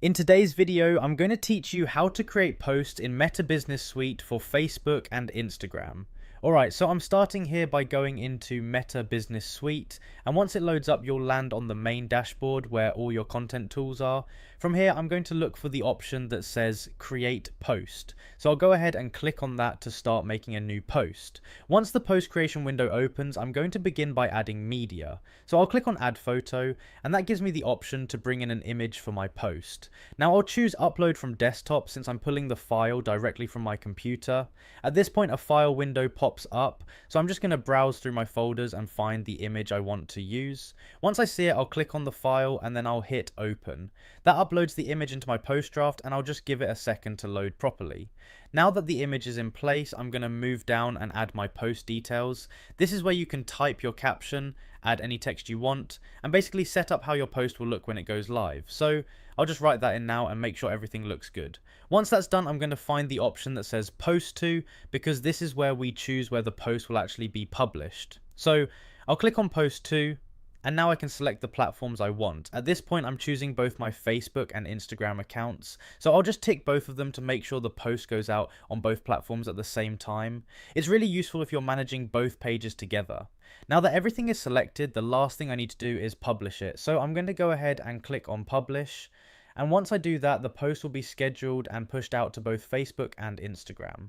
In today's video, I'm going to teach you how to create posts in Meta Business Suite for Facebook and Instagram. Alright, so I'm starting here by going into Meta Business Suite, and once it loads up, you'll land on the main dashboard where all your content tools are. From here, I'm going to look for the option that says Create Post. So I'll go ahead and click on that to start making a new post. Once the post creation window opens, I'm going to begin by adding media. So I'll click on Add Photo, and that gives me the option to bring in an image for my post. Now I'll choose Upload from Desktop since I'm pulling the file directly from my computer. At this point, a file window pops up, so I'm just going to browse through my folders and find the image I want to use. Once I see it, I'll click on the file and then I'll hit Open. That uploads the image into my post draft, and I'll just give it a second to load properly. Now that the image is in place, I'm going to move down and add my post details. This is where you can type your caption, add any text you want, and basically set up how your post will look when it goes live. So I'll just write that in now and make sure everything looks good. Once that's done, I'm going to find the option that says Post To, because this is where we choose where the post will actually be published. So I'll click on Post To, and now I can select the platforms I want. At this point, I'm choosing both my Facebook and Instagram accounts, so I'll just tick both of them to make sure the post goes out on both platforms at the same time. It's really useful if you're managing both pages together. Now that everything is selected, the last thing I need to do is publish it. So I'm going to go ahead and click on Publish. And once I do that, the post will be scheduled and pushed out to both Facebook and Instagram.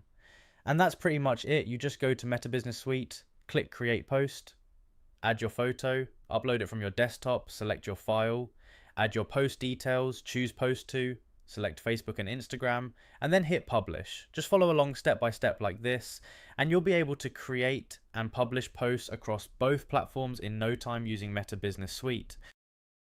And that's pretty much it. You just go to Meta Business Suite, click Create Post, add your photo, upload it from your desktop, select your file, add your post details, choose Post To, select Facebook and Instagram, and then hit Publish. Just follow along step by step like this, and you'll be able to create and publish posts across both platforms in no time using Meta Business Suite.